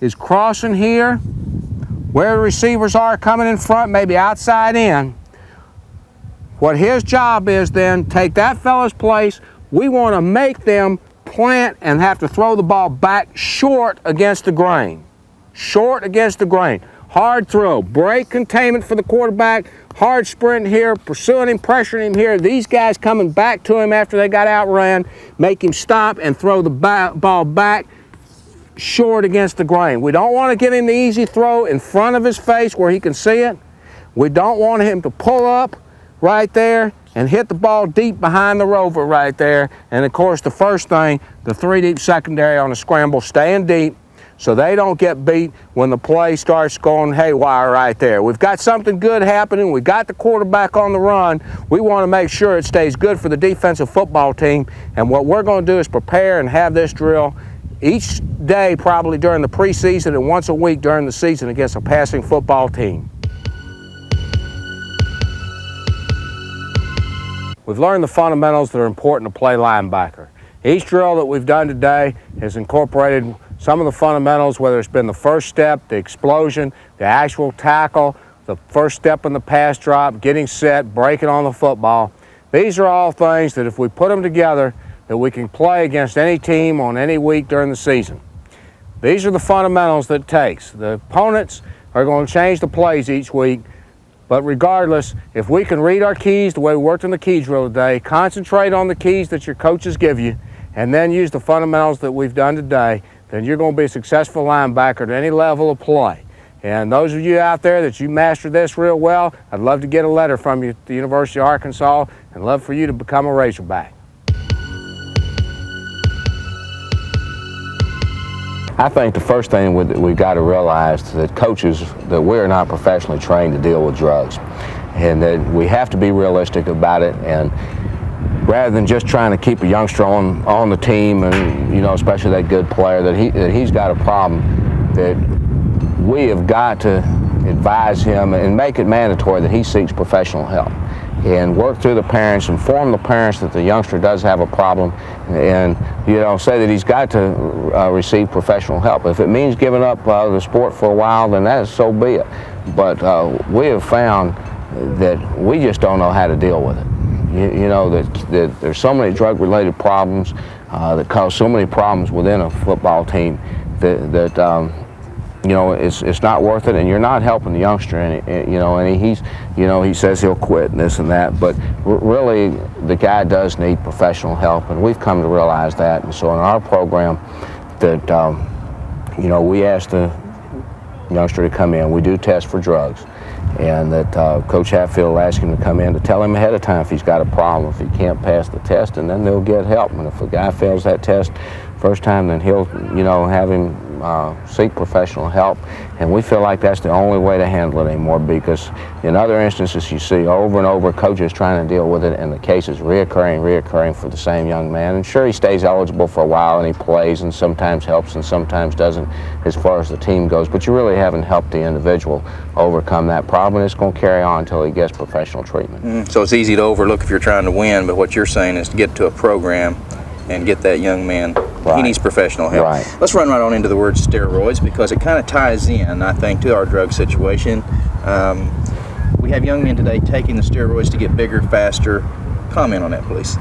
Speaker 5: is crossing here, where the receivers are coming in front, maybe outside in. What his job is then, take that fella's place. We want to make them plant and have to throw the ball back short against the grain. Short against the grain. Hard throw, break containment for the quarterback, hard sprint here, pursuing him, pressuring him here. These guys coming back to him after they got outran, make him stop and throw the ball back short against the grain. We don't want to give him the easy throw in front of his face where he can see it. We don't want him to pull up right there and hit the ball deep behind the rover right there. And of course, the first thing, the 3 deep secondary on the scramble, staying deep so they don't get beat when the play starts going haywire right there. We've got something good happening. We've got the quarterback on the run. We want to make sure it stays good for the defensive football team. And what we're going to do is prepare and have this drill each day, probably during the preseason, and once a week during the season against a passing football team. We've learned the fundamentals that are important to play linebacker. Each drill that we've done today has incorporated some of the fundamentals, whether it's been the first step, the explosion, the actual tackle, the first step in the pass drop, getting set, breaking on the football. These are all things that if we put them together, that we can play against any team on any week during the season. These are the fundamentals that it takes. The opponents are going to change the plays each week, but regardless, if we can read our keys the way we worked in the key drill today, concentrate on the keys that your coaches give you, and then use the fundamentals that we've done today, then you're going to be a successful linebacker at any level of play. And those of you out there that you master this real well, I'd love to get a letter from you at the University of Arkansas and love for you to become a Razorback.
Speaker 3: I think the first thing we've got to realize is that coaches, that we're not professionally trained to deal with drugs, and that we have to be realistic about it. And rather than just trying to keep a youngster on the team, and especially that good player, that he's got a problem, that we have got to advise him and make it mandatory that he seeks professional help, and work through the parents, inform the parents that the youngster does have a problem, and say that he's got to receive professional help. If it means giving up the sport for a while, then that is so be it. But we have found that we just don't know how to deal with it. That there's so many drug-related problems that cause so many problems within a football team that it's not worth it, and you're not helping the youngster. And he says he'll quit and this and that, but really the guy does need professional help, and we've come to realize that. And so in our program, that we ask the youngster to come in. We do test for drugs, and that Coach Hatfield will ask him to come in to tell him ahead of time if he's got a problem, if he can't pass the test, and then they'll get help. And if a guy fails that test first time, then he'll have him seek professional help. And we feel like that's the only way to handle it anymore, because in other instances you see over and over coaches trying to deal with it, and the case is reoccurring for the same young man. And sure, he stays eligible for a while and he plays and sometimes helps and sometimes doesn't as far as the team goes, but you really haven't helped the individual overcome that problem, and it's going to carry on until he gets professional treatment.
Speaker 2: So it's easy to overlook if you're trying to win, but what you're saying is to get to a program and get that young man. Right. He needs professional help.
Speaker 3: Right.
Speaker 2: Let's run right on into the word steroids, because it kind of ties in, I think, to our drug situation. We have young men today taking the steroids to get bigger, faster. Comment on that, please.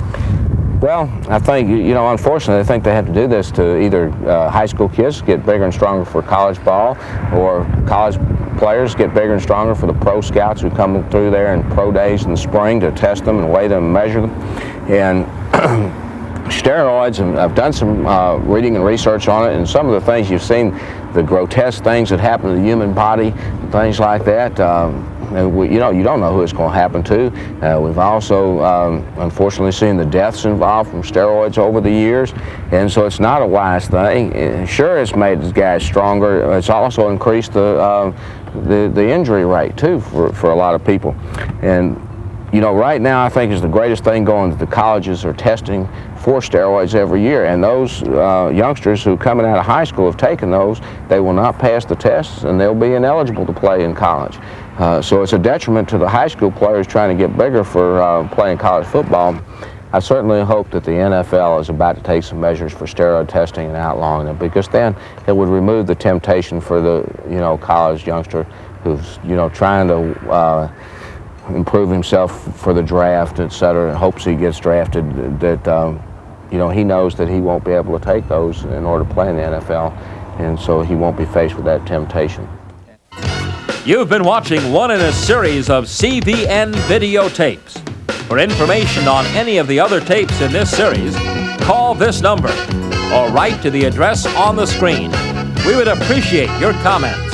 Speaker 3: Well, I think, unfortunately, I think they have to do this to either high school kids get bigger and stronger for college ball, or college players get bigger and stronger for the pro scouts who come through there in pro days in the spring to test them and weigh them and measure them. And steroids, and I've done some reading and research on it, and some of the things you've seen, the grotesque things that happen to the human body, things like that, you don't know who it's going to happen to. We've also, unfortunately, seen the deaths involved from steroids over the years, and so it's not a wise thing. Sure, it's made the guys stronger. It's also increased the injury rate, too, for a lot of people. And right now, I think is the greatest thing going that the colleges are testing for steroids every year, and those youngsters who coming out of high school have taken those, they will not pass the tests and they'll be ineligible to play in college. So it's a detriment to the high school players trying to get bigger for playing college football. I certainly hope that the NFL is about to take some measures for steroid testing and outlawing it, because then it would remove the temptation for the college youngster who's trying to improve himself for the draft, etc., and hopes he gets drafted, that he knows that he won't be able to take those in order to play in the NFL, and so he won't be faced with that temptation.
Speaker 1: You've been watching one in a series of CVN videotapes. For information on any of the other tapes in this series, call this number or write to the address on the screen. We would appreciate your comments.